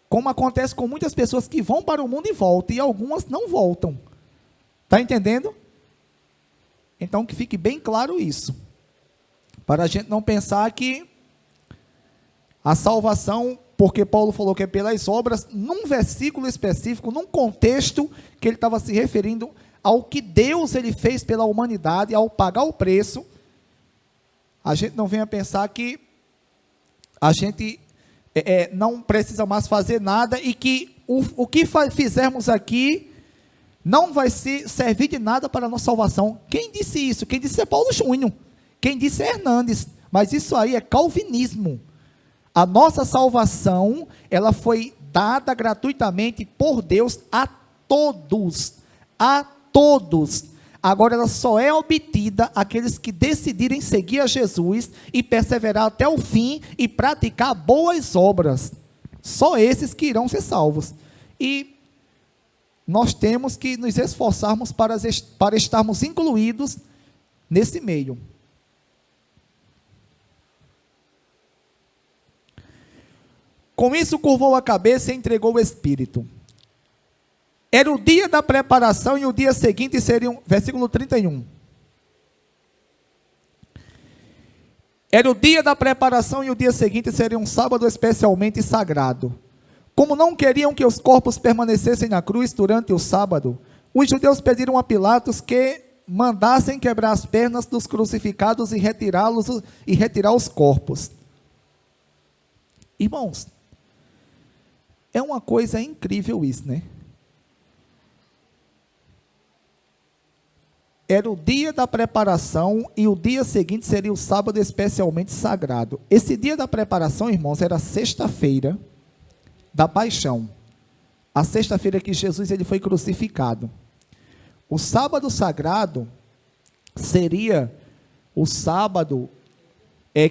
como acontece com muitas pessoas que vão para o mundo e voltam, e algumas não voltam, está entendendo? Então, que fique bem claro isso, para a gente não pensar que a salvação, porque Paulo falou que é pelas obras, num versículo específico, num contexto que ele estava se referindo ao que Deus ele fez pela humanidade, ao pagar o preço, a gente não venha pensar que a gente não precisa mais fazer nada e que o que fizermos aqui não vai servir de nada para a nossa salvação. Quem disse isso? Quem disse é Paulo Júnior. Quem disse é Hernandes. Mas isso aí é calvinismo. A nossa salvação, ela foi dada gratuitamente por Deus a todos. A todos. Agora ela só é obtida aqueles que decidirem seguir a Jesus e perseverar até o fim e praticar boas obras. Só esses que irão ser salvos. E nós temos que nos esforçarmos para estarmos incluídos nesse meio. Com isso curvou a cabeça e entregou o Espírito. Era o dia da preparação e o dia seguinte seriam, versículo 31. Era o dia da preparação e o dia seguinte seria um sábado especialmente sagrado. Como não queriam que os corpos permanecessem na cruz durante o sábado, os judeus pediram a Pilatos que mandassem quebrar as pernas dos crucificados e retirar os corpos. Irmãos, é uma coisa incrível isso, né? Era o dia da preparação e o dia seguinte seria o sábado especialmente sagrado. Esse dia da preparação, irmãos, era sexta-feira da paixão. A sexta-feira que Jesus ele foi crucificado. O sábado sagrado seria o sábado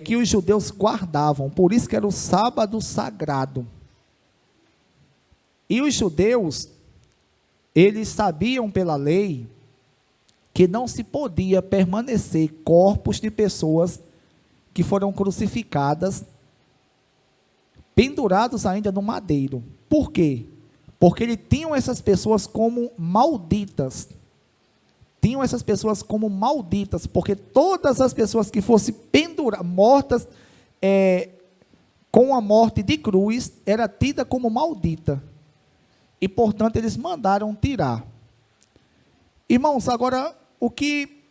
que os judeus guardavam, por isso que era o sábado sagrado. E os judeus, eles sabiam pela lei que não se podia permanecer corpos de pessoas que foram crucificadas, pendurados ainda no madeiro. Por quê? Porque eles tinham essas pessoas como malditas. Tinham essas pessoas como malditas, porque todas as pessoas que fossem mortas com a morte de cruz, era tida como maldita. E, portanto, eles mandaram tirar. Irmãos, agora, o que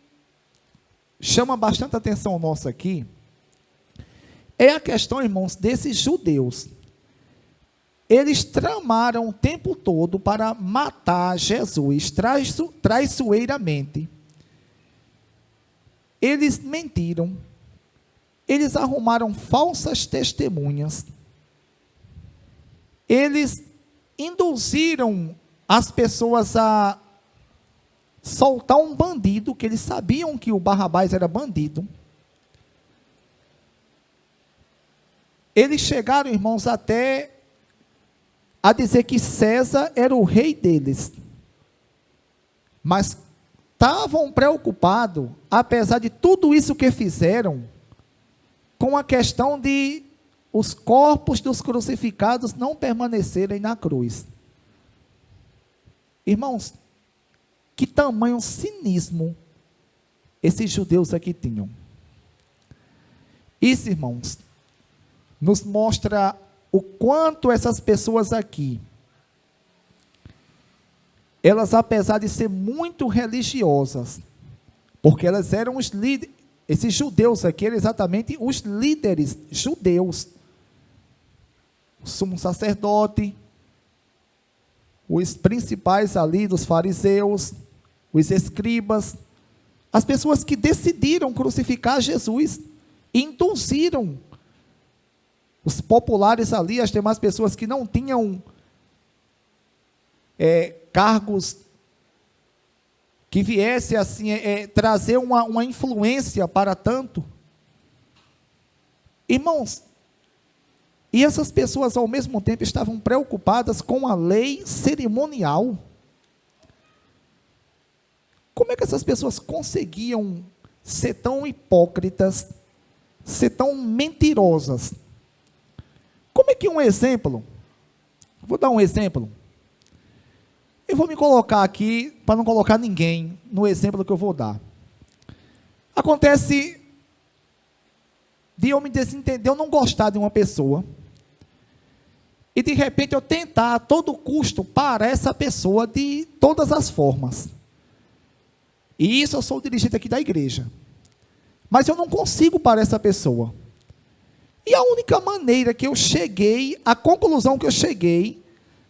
chama bastante atenção nossa aqui, é a questão, irmãos, desses judeus. Eles tramaram o tempo todo para matar Jesus, traiçoeiramente. Eles mentiram. Eles arrumaram falsas testemunhas. Eles induziram as pessoas a soltar um bandido, que eles sabiam que o Barrabás era bandido. Eles chegaram, irmãos, até a dizer que César era o rei deles. Mas estavam preocupados, apesar de tudo isso que fizeram, com a questão de os corpos dos crucificados não permanecerem na cruz. Irmãos, que tamanho cinismo esses judeus aqui tinham. Isso, irmãos, nos mostra o quanto essas pessoas aqui, elas, apesar de ser muito religiosas, porque elas eram os líderes, esses judeus aqui eram exatamente os líderes judeus, o sumo sacerdote, os principais ali dos fariseus, os escribas, as pessoas que decidiram crucificar Jesus, induziram os populares ali, as demais pessoas que não tinham cargos que viesse assim, trazer uma influência para tanto. Irmãos, e essas pessoas ao mesmo tempo estavam preocupadas com a lei cerimonial. Como é que essas pessoas conseguiam ser tão hipócritas, ser tão mentirosas? Como é que um exemplo, vou dar um exemplo, eu vou me colocar aqui, para não colocar ninguém no exemplo que eu vou dar. Acontece de eu me desentender, eu não gostar de uma pessoa, e de repente eu tentar a todo custo parar essa pessoa de todas as formas. E isso eu sou o dirigente aqui da igreja. Mas eu não consigo parar essa pessoa. E a única maneira que eu cheguei, a conclusão que eu cheguei,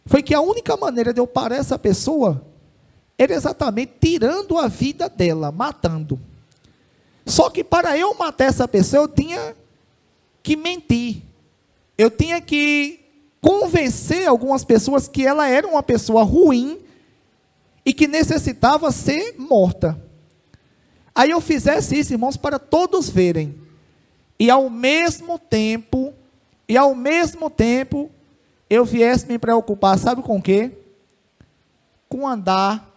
foi que a única maneira de eu parar essa pessoa, era exatamente tirando a vida dela, matando. Só que para eu matar essa pessoa, eu tinha que mentir. Eu tinha que convencer algumas pessoas que ela era uma pessoa ruim, e que necessitava ser morta. Aí eu fizesse isso, irmãos, para todos verem. E ao mesmo tempo, eu viesse me preocupar, sabe com o quê? Com andar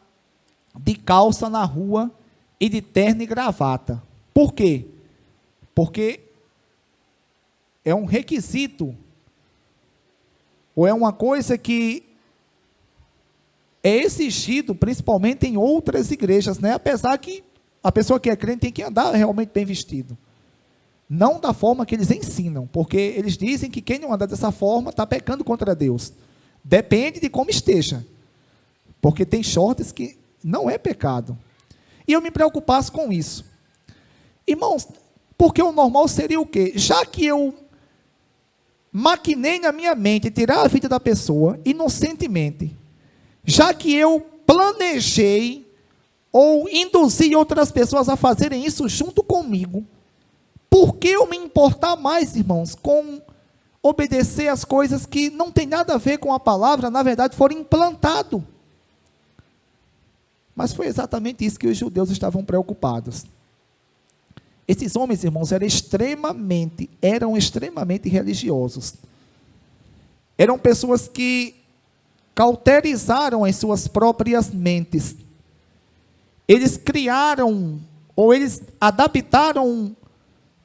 de calça na rua e de terno e gravata. Por quê? Porque é um requisito, ou é uma coisa que é exigido, principalmente em outras igrejas, né? Apesar que a pessoa que é crente tem que andar realmente bem vestido. Não da forma que eles ensinam, porque eles dizem que quem não anda dessa forma está pecando contra Deus. Depende de como esteja. Porque tem shorts que não é pecado. E eu me preocupasse com isso. Irmãos, porque o normal seria o quê? Já que eu maquinei na minha mente tirar a vida da pessoa, inocentemente, já que eu planejei ou induzi outras pessoas a fazerem isso junto comigo, por que eu me importar mais, irmãos, com obedecer as coisas que não tem nada a ver com a palavra, na verdade foram implantado? Mas foi exatamente isso que os judeus estavam preocupados. Esses homens, irmãos, eram extremamente religiosos. Eram pessoas que cauterizaram as suas próprias mentes. Eles criaram, ou eles adaptaram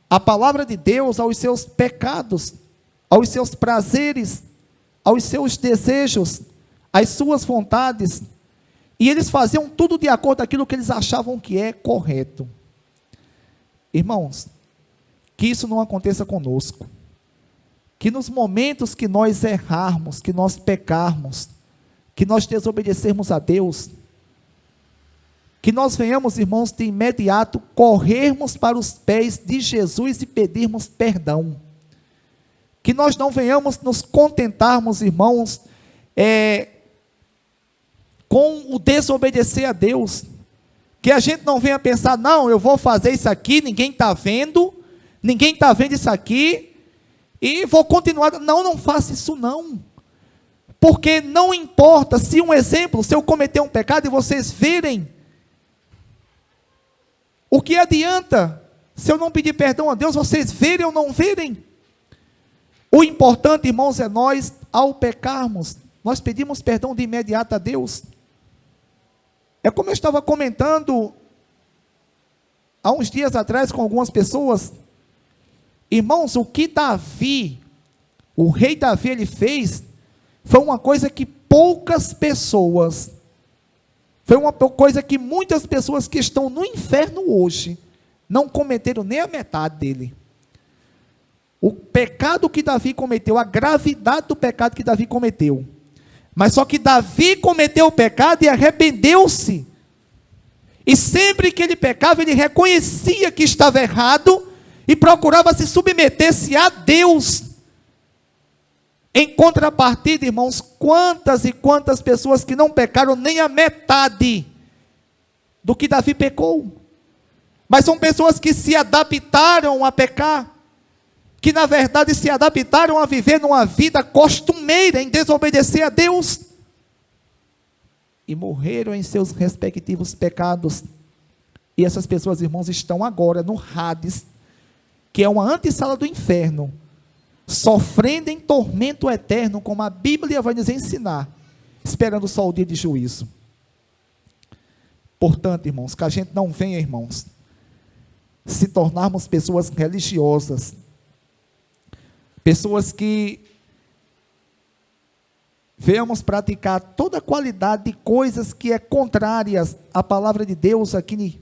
a palavra de Deus aos seus pecados, aos seus prazeres, aos seus desejos, às suas vontades. E eles faziam tudo de acordo com aquilo que eles achavam que é correto. Irmãos, que isso não aconteça conosco. Que nos momentos que nós errarmos, que nós pecarmos, que nós desobedecermos a Deus, que nós venhamos, irmãos, de imediato corrermos para os pés de Jesus e pedirmos perdão. Que nós não venhamos nos contentarmos, irmãos, com o desobedecer a Deus. Que a gente não venha pensar, não, eu vou fazer isso aqui, ninguém está vendo isso aqui, e vou continuar. Não faça isso não. Porque não importa se se eu cometer um pecado e vocês verem, o que adianta se eu não pedir perdão a Deus, vocês verem ou não verem? O importante, irmãos, é nós, ao pecarmos, nós pedimos perdão de imediato a Deus. É como eu estava comentando há uns dias atrás com algumas pessoas. Irmãos, o que Davi, o rei Davi, ele fez, foi uma coisa que poucas pessoas, foi uma coisa que muitas pessoas que estão no inferno hoje, não cometeram nem a metade dele. O pecado que Davi cometeu, a gravidade do pecado que Davi cometeu. Mas só que Davi cometeu o pecado e arrependeu-se. E sempre que ele pecava, ele reconhecia que estava errado e procurava se submeter-se a Deus. Em contrapartida, irmãos, quantas e quantas pessoas que não pecaram nem a metade do que Davi pecou. Mas são pessoas que se adaptaram a pecar, que na verdade se adaptaram a viver numa vida costumeira, em desobedecer a Deus, e morreram em seus respectivos pecados. E essas pessoas, irmãos, estão agora no Hades, que é uma antessala do inferno, sofrendo em tormento eterno, como a Bíblia vai nos ensinar, esperando só o dia de juízo. Portanto, irmãos, que a gente não venha, irmãos, se tornarmos pessoas religiosas, pessoas que venhamos praticar toda a qualidade de coisas que é contrárias à palavra de Deus aqui,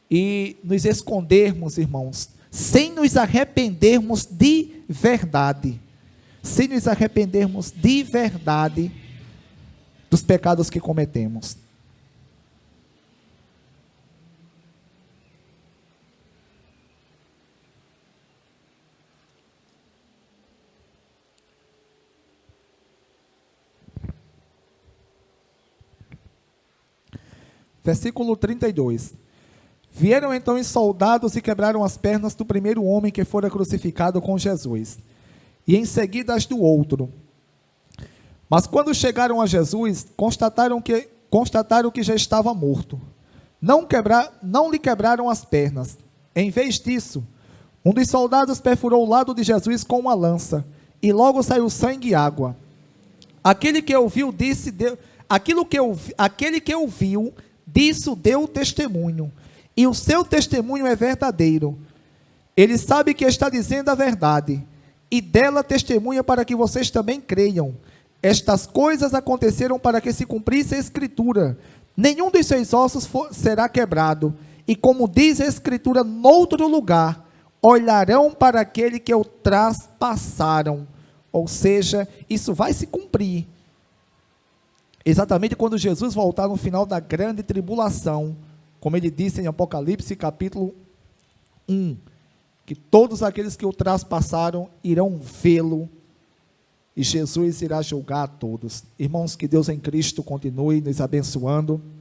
e nos escondermos, irmãos, sem nos arrependermos de verdade, dos pecados que cometemos. Versículo 32. Vieram então os soldados e quebraram as pernas do primeiro homem que fora crucificado com Jesus, e em seguida as do outro. Mas quando chegaram a Jesus, constataram que já estava morto. Não lhe quebraram as pernas. Em vez disso, um dos soldados perfurou o lado de Jesus com uma lança, e logo saiu sangue e água. Aquele que ouviu disso deu testemunho, e o seu testemunho é verdadeiro. Ele sabe que está dizendo a verdade, e dela testemunha para que vocês também creiam. Estas coisas aconteceram para que se cumprisse a Escritura. Nenhum dos seus ossos será quebrado. E como diz a Escritura noutro lugar, olharão para aquele que o traspassaram. Ou seja, isso vai se cumprir. Exatamente quando Jesus voltar no final da grande tribulação, como ele disse em Apocalipse capítulo 1, que todos aqueles que o traspassaram irão vê-lo, e Jesus irá julgar a todos. Irmãos, que Deus em Cristo continue nos abençoando.